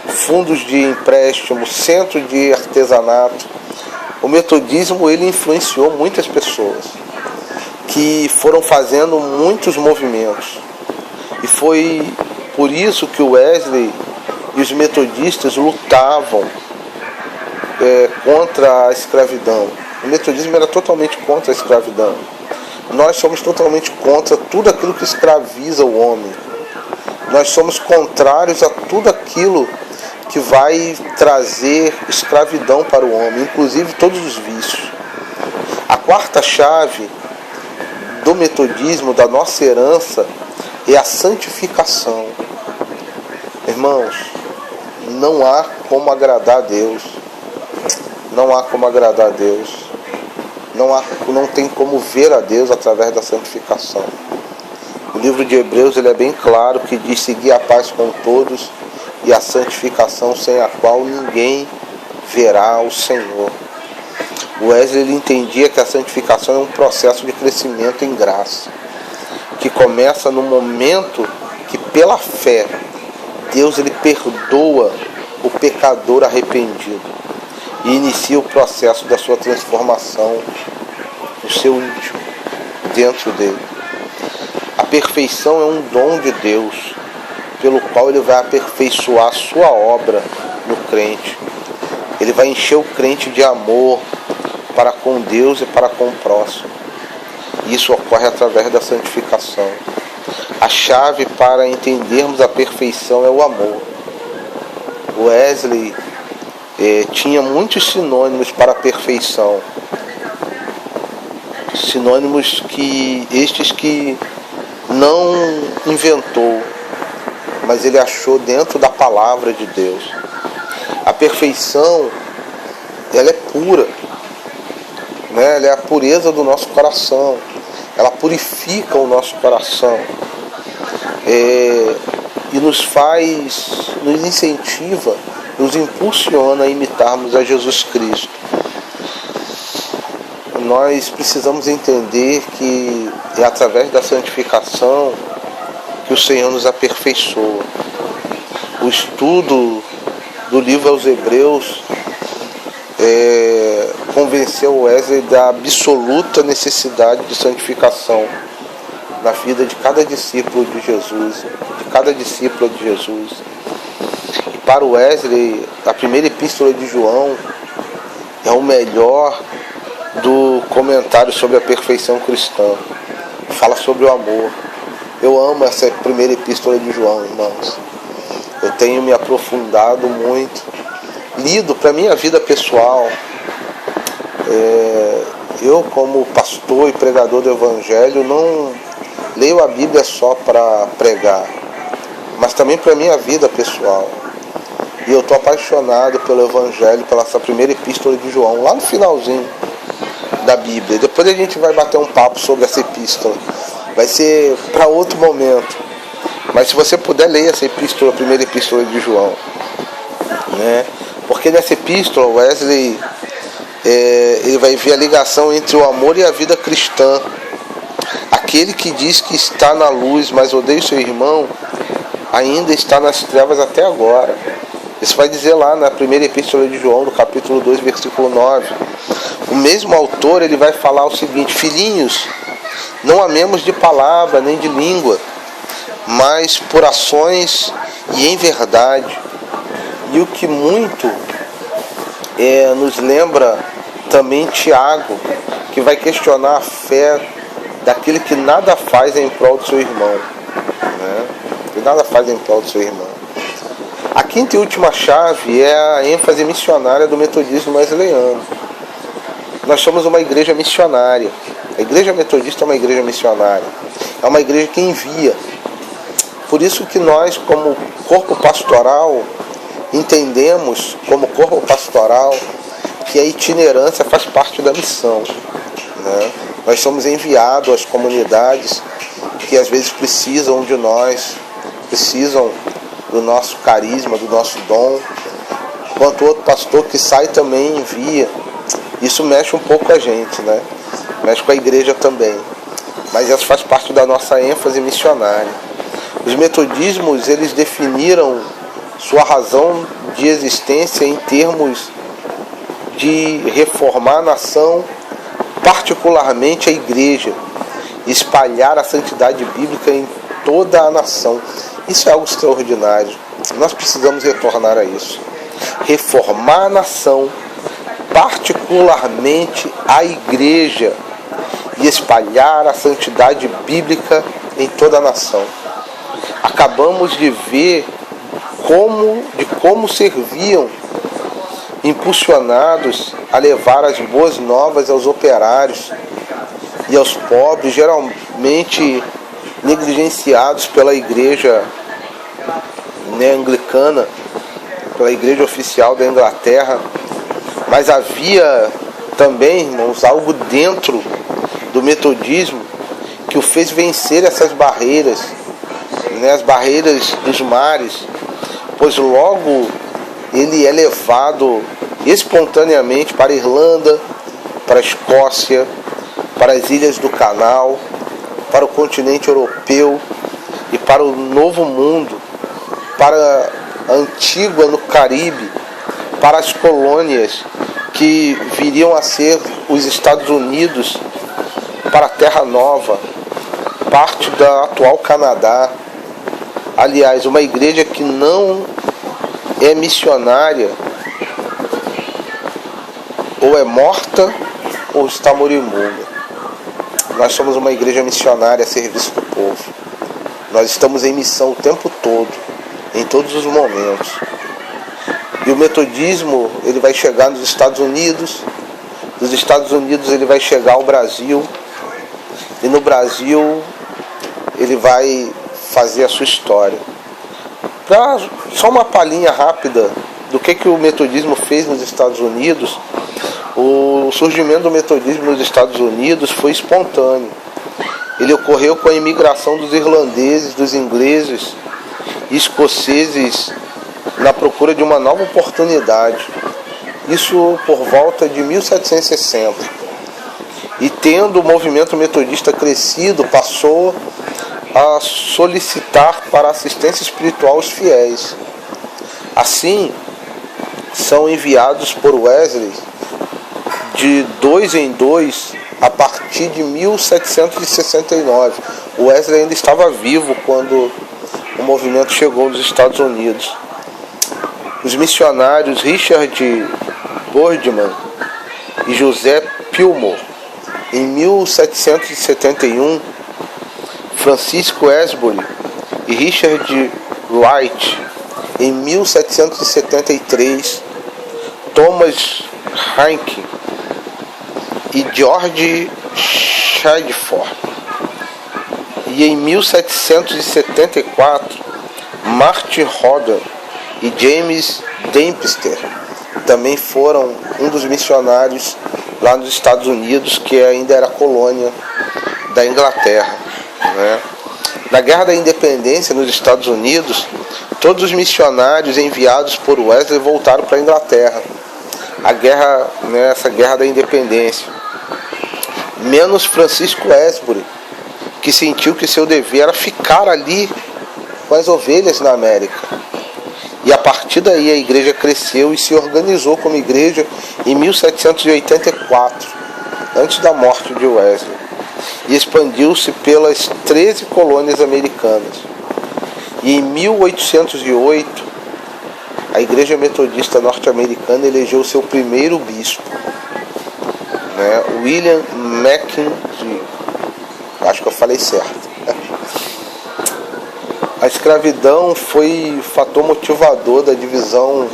Speaker 1: fundos de empréstimo, centro de artesanato. O metodismo ele influenciou muitas pessoas que foram fazendo muitos movimentos. E foi por isso que o Wesley e os metodistas lutavam contra a escravidão. O metodismo era totalmente contra a escravidão. Nós somos totalmente contra tudo aquilo que escraviza o homem. Nós somos contrários a tudo aquilo que vai trazer escravidão para o homem, inclusive todos os vícios. A quarta chave do metodismo, da nossa herança, é a santificação. Irmãos, não há como agradar a Deus. Não há como agradar a Deus. Não tem como ver a Deus através da santificação. O livro de Hebreus ele é bem claro que diz: seguir a paz com todos e a santificação, sem a qual ninguém verá o Senhor. O Wesley ele entendia que a santificação é um processo de crescimento em graça, que começa no momento que, pela fé, Deus ele perdoa o pecador arrependido e inicia o processo da sua transformação no seu íntimo, dentro dele. A perfeição é um dom de Deus, pelo qual ele vai aperfeiçoar a sua obra no crente. Ele vai encher o crente de amor para com Deus e para com o próximo. Isso ocorre através da santificação. A chave para entendermos a perfeição é o amor. Wesley tinha muitos sinônimos para a perfeição. Sinônimos estes que não inventou, mas ele achou dentro da palavra de Deus. A perfeição, ela é pura, né? Ela é a pureza do nosso coração. Ela purifica o nosso coração. E nos incentiva, nos impulsiona a imitarmos a Jesus Cristo. Nós precisamos entender que é através da santificação que o Senhor nos aperfeiçoa. O estudo do livro aos Hebreus convenceu Wesley da absoluta necessidade de santificação na vida de cada discípulo de Jesus, de cada discípula de Jesus. E para o Wesley, a primeira epístola de João é o melhor do comentário sobre a perfeição cristã. Fala sobre o amor. Eu amo essa primeira epístola de João, irmãos. Eu tenho me aprofundado muito, lido para a minha vida pessoal. Eu, como pastor e pregador do Evangelho, não leio a Bíblia só para pregar, mas também para a minha vida pessoal. E eu estou apaixonado pelo Evangelho, pela essa primeira epístola de João, lá no finalzinho da Bíblia. Depois a gente vai bater um papo sobre essa epístola. Vai ser para outro momento. Mas se você puder, ler essa epístola, a primeira epístola de João, né? Porque nessa epístola, Wesley ele vai ver a ligação entre o amor e a vida cristã. Aquele que diz que está na luz, mas odeia o seu irmão, ainda está nas trevas até agora. Isso vai dizer lá na primeira epístola de João, no capítulo 2, versículo 9. O mesmo autor, ele vai falar o seguinte: filhinhos, não amemos de palavra nem de língua, mas por ações e em verdade. E o que muito nos lembra também Tiago, que vai questionar a fé daquele que nada faz em prol do seu irmão, né? Que nada faz em prol do seu irmão. A quinta e última chave é a ênfase missionária do metodismo wesleyano. Nós somos uma igreja missionária. A igreja metodista é uma igreja missionária. É uma igreja que envia. Por isso que nós, como corpo pastoral, entendemos como corpo pastoral que a itinerância faz parte da missão, né? Nós somos enviados às comunidades que às vezes precisam de nós, precisam do nosso carisma, do nosso dom, enquanto outro pastor que sai também envia. Isso mexe um pouco com a gente, né? Mexe com a igreja também, mas isso faz parte da nossa ênfase missionária. Os metodismos, eles definiram sua razão de existência em termos de reformar a nação, particularmente a igreja, espalhar a santidade bíblica em toda a nação. Isso é algo extraordinário. Nós precisamos retornar a isso. Reformar a nação, particularmente a igreja, e espalhar a santidade bíblica em toda a nação. Acabamos de ver como serviam, impulsionados a levar as boas novas aos operários e aos pobres, geralmente negligenciados pela igreja, né, anglicana, pela igreja oficial da Inglaterra. Mas havia também, irmãos, algo dentro do metodismo que o fez vencer essas barreiras, né, as barreiras dos mares, pois logo ele é levado espontaneamente para a Irlanda, para a Escócia, para as ilhas do Canal, para o continente europeu e para o Novo Mundo, para a Antígua no Caribe, para as colônias que viriam a ser os Estados Unidos, para a Terra Nova, parte da atual Canadá. Aliás, uma igreja que não é missionária ou é morta ou está moribunda. Nós somos uma igreja missionária a serviço do povo. Nós estamos em missão o tempo todo, em todos os momentos. E o metodismo, ele vai chegar nos Estados Unidos, dos Estados Unidos ele vai chegar ao Brasil, e no Brasil ele vai fazer a sua história. Só uma palhinha rápida do que o metodismo fez nos Estados Unidos. O surgimento do metodismo nos Estados Unidos foi espontâneo. Ele ocorreu com a imigração dos irlandeses, dos ingleses e escoceses na procura de uma nova oportunidade. Isso por volta de 1760. E tendo o movimento metodista crescido, passou a solicitar para assistência espiritual os fiéis. Assim, são enviados por Wesley de 2 em 2 a partir de 1769. O Wesley ainda estava vivo quando o movimento chegou nos Estados Unidos. Os missionários Richard Boardman e José Pilmore, em 1771, Francisco Esbury e Richard Wright, em 1773, Thomas Heinck e George Shadford, e em 1774, Martin Hodder e James Dempster também foram um dos missionários lá nos Estados Unidos, que ainda era colônia da Inglaterra. né? Na Guerra da Independência nos Estados Unidos, todos os missionários enviados por Wesley voltaram para a Inglaterra. A guerra, né, essa Guerra da Independência. Menos Francisco Esbury, que sentiu que seu dever era ficar ali com as ovelhas na América. E a partir daí a igreja cresceu e se organizou como igreja em 1784, antes da morte de Wesley, e expandiu-se pelas 13 colônias americanas. E em 1808, a Igreja Metodista Norte-Americana elegeu seu primeiro bispo, né, William McKinley. Acho que eu falei certo. A escravidão foi fator motivador da divisão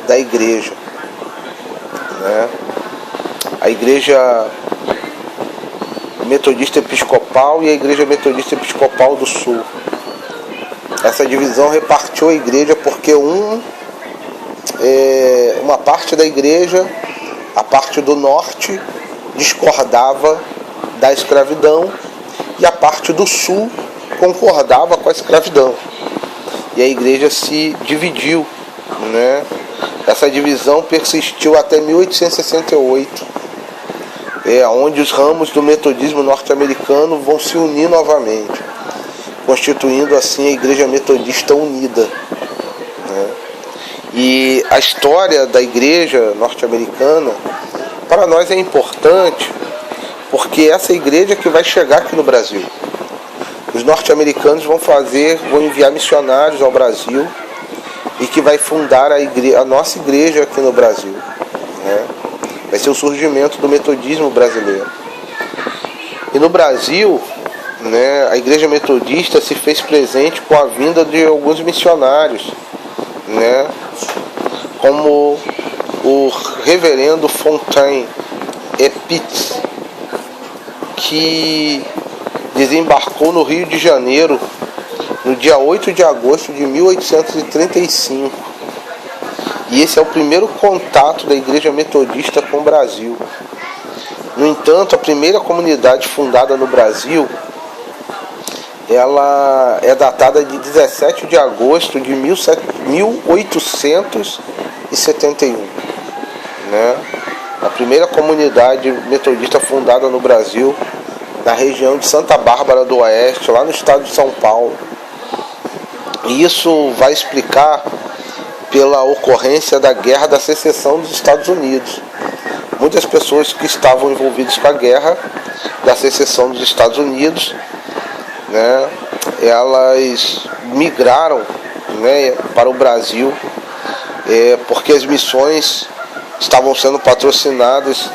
Speaker 1: da igreja, né? A Igreja Metodista Episcopal e a Igreja Metodista Episcopal do Sul. Essa divisão repartiu a igreja porque uma parte da igreja, a parte do norte, discordava da escravidão e a parte do sul concordava com a escravidão. E a igreja se dividiu, né? Essa divisão persistiu até 1868, onde os ramos do metodismo norte-americano vão se unir novamente, constituindo assim a Igreja Metodista Unida, né? E a história da igreja norte-americana para nós é importante porque essa igreja que vai chegar aqui no Brasil. Os norte-americanos vão enviar missionários ao Brasil e que vai fundar a nossa igreja aqui no Brasil, né? Vai ser o surgimento do metodismo brasileiro. E no Brasil, né, a igreja metodista se fez presente com a vinda de alguns missionários, né, como o reverendo Fontaine Epitz, que desembarcou no Rio de Janeiro no dia 8 de agosto de 1835. E esse é o primeiro contato da Igreja Metodista com o Brasil. No entanto, a primeira comunidade fundada no Brasil, ela é datada de 17 de agosto de 1871, né? A primeira comunidade metodista fundada no Brasil, na região de Santa Bárbara do Oeste, lá no estado de São Paulo. E isso vai explicar pela ocorrência da Guerra da Secessão dos Estados Unidos. Muitas pessoas que estavam envolvidas com a Guerra da Secessão dos Estados Unidos, né, elas migraram, né, para o Brasil, porque as missões estavam sendo patrocinadas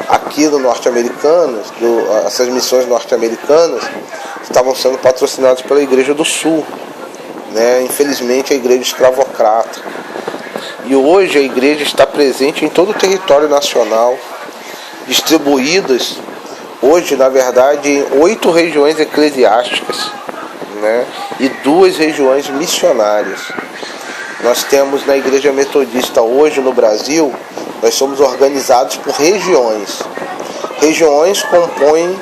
Speaker 1: aqui no norte-americano. Essas missões norte-americanas estavam sendo patrocinadas pela Igreja do Sul, né? Infelizmente a igreja escravocrata. E hoje a igreja está presente em todo o território nacional, distribuídas hoje, na verdade, em 8 regiões eclesiásticas, né? E 2 regiões missionárias. Nós temos na Igreja Metodista hoje no Brasil, nós somos organizados por regiões. Regiões compõem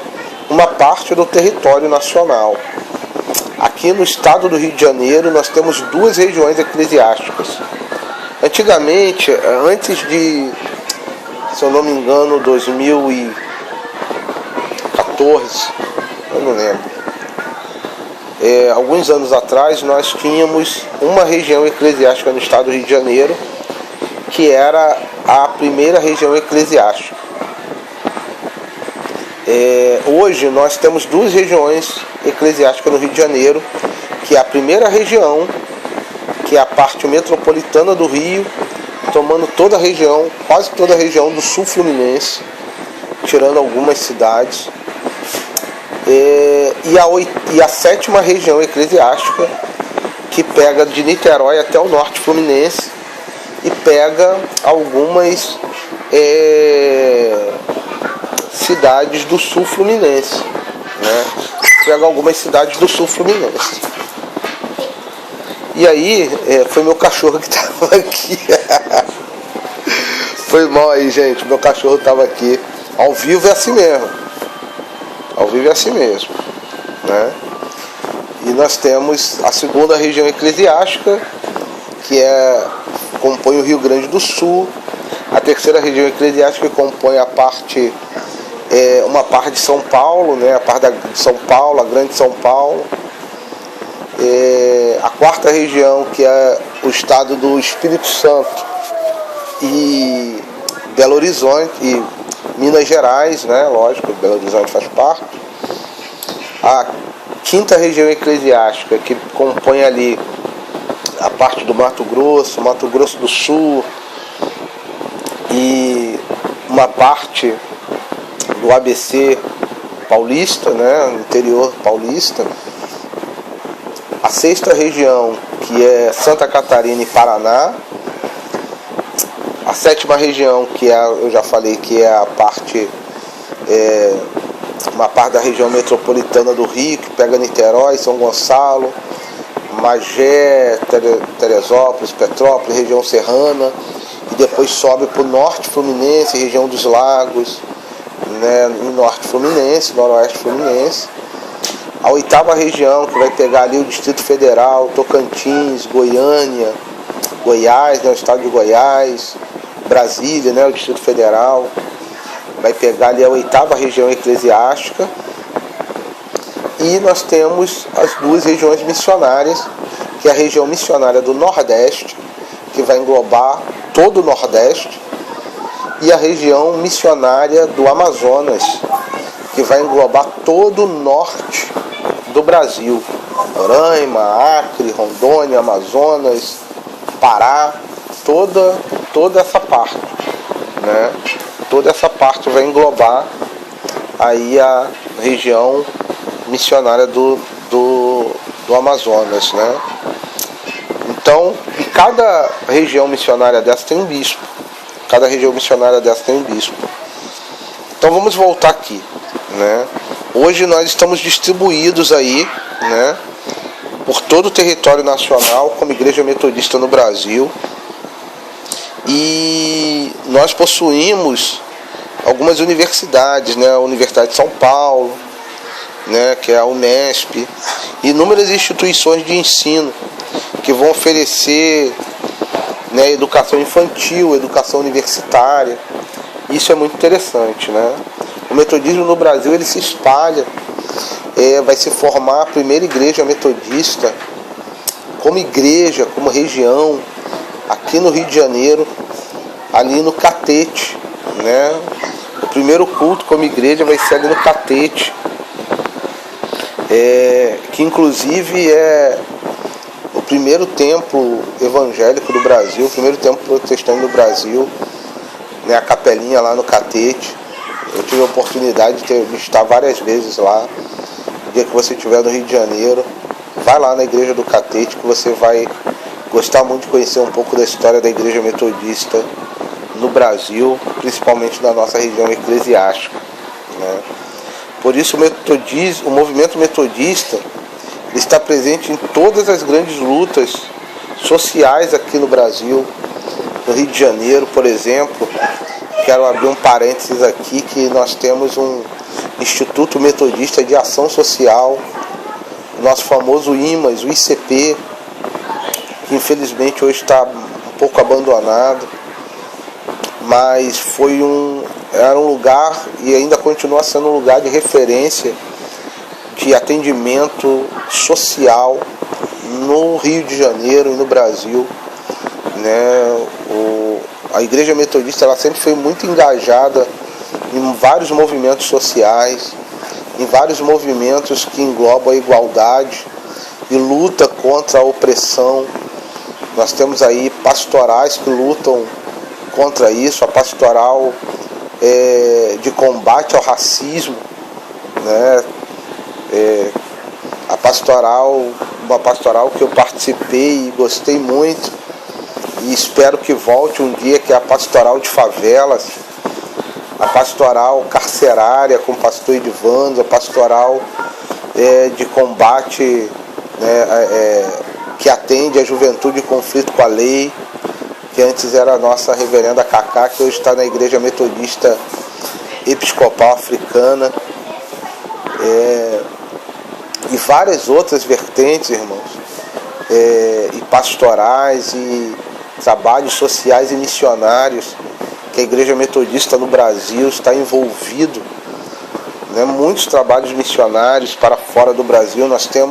Speaker 1: uma parte do território nacional. Aqui no estado do Rio de Janeiro nós temos 2 regiões eclesiásticas. Antigamente, antes de, se eu não me engano, 2014, eu não lembro. Alguns anos atrás nós tínhamos uma região eclesiástica no estado do Rio de Janeiro, que era a primeira região eclesiástica. Hoje nós temos 2 regiões eclesiásticas no Rio de Janeiro, que é a primeira região, que é a parte metropolitana do Rio, tomando toda a região, quase toda a região do sul fluminense, tirando algumas cidades. E a 7ª região eclesiástica, que pega de Niterói até o norte fluminense e pega algumas cidades do sul fluminense, né? Pega algumas cidades do sul fluminense. E aí, foi meu cachorro que estava aqui. Foi mal aí, gente, meu cachorro estava aqui. Ao vivo é assim mesmo. Ao vivo é assim mesmo. né? E nós temos a segunda região eclesiástica, que compõe o Rio Grande do Sul. A terceira região eclesiástica compõe uma parte de São Paulo, né? A parte de São Paulo, a Grande São Paulo. A quarta região, que é o estado do Espírito Santo e Belo Horizonte e Minas Gerais, né? Lógico, Belo Horizonte faz parte. A quinta região eclesiástica, que compõe ali a parte do Mato Grosso do Sul e uma parte do ABC paulista, né? Interior paulista. A sexta região, que é Santa Catarina e Paraná. A sétima região, que eu já falei que é uma parte da região metropolitana do Rio, que pega Niterói, São Gonçalo, Magé, Teresópolis, Petrópolis, região serrana, e depois sobe para o norte fluminense, região dos lagos, né, e norte fluminense, noroeste fluminense. A oitava região, que vai pegar ali o Distrito Federal, Tocantins, Goiânia, Goiás, né, o estado de Goiás, Brasília, né, o Distrito Federal. Vai pegar ali a oitava região eclesiástica. E nós temos as duas regiões missionárias, que é a região missionária do Nordeste, que vai englobar todo o Nordeste, e a região missionária do Amazonas, que vai englobar todo o norte do Brasil. Roraima, Acre, Rondônia, Amazonas, Pará, toda essa parte, né? Toda essa parte vai englobar aí a região missionária do Amazonas, né? Então, e cada região missionária dessa tem um bispo. Cada região missionária dessa tem um bispo. Então vamos voltar aqui, né? Hoje nós estamos distribuídos aí, né, por todo o território nacional como Igreja Metodista no Brasil. E nós possuímos algumas universidades, né? A Universidade de São Paulo, né, que é a Unesp, e inúmeras instituições de ensino que vão oferecer, né, educação infantil, educação universitária. Isso é muito interessante, né? O metodismo no Brasil, ele se espalha, vai se formar a primeira igreja metodista como igreja, como região, aqui no Rio de Janeiro, ali no Catete, né? O primeiro culto como igreja vai ser ali no Catete, que inclusive é o primeiro templo evangélico do Brasil, o primeiro templo protestante do Brasil, né? A capelinha lá no Catete. Eu tive a oportunidade de estar várias vezes lá. No dia que você estiver no Rio de Janeiro, vai lá na igreja do Catete, que você vai gostar muito de conhecer um pouco da história da igreja metodista no Brasil, principalmente na nossa região eclesiástica, né? Por isso o movimento metodista está presente em todas as grandes lutas sociais aqui no Brasil. No Rio de Janeiro, por exemplo, quero abrir um parênteses aqui, que nós temos um Instituto Metodista de Ação Social, o nosso famoso IMAS, o ICP, que infelizmente hoje está um pouco abandonado, mas era um lugar e ainda continua sendo um lugar de referência de atendimento social no Rio de Janeiro e no Brasil, né? A Igreja Metodista, ela sempre foi muito engajada em vários movimentos sociais, em vários movimentos que englobam a igualdade e luta contra a opressão. Nós temos aí pastorais que lutam contra isso, a pastoral de combate ao racismo, né? Uma pastoral que eu participei e gostei muito, e espero que volte um dia, que é a pastoral de favelas, a pastoral carcerária com o pastor Edivando, a pastoral de combate, né, que atende a juventude em conflito com a lei, que antes era a nossa reverenda Cacá, que hoje está na Igreja Metodista Episcopal Africana. e várias outras vertentes, irmãos, e pastorais e trabalhos sociais e missionários que a Igreja Metodista no Brasil está envolvido, né? Muitos trabalhos missionários para fora do Brasil. Nós temos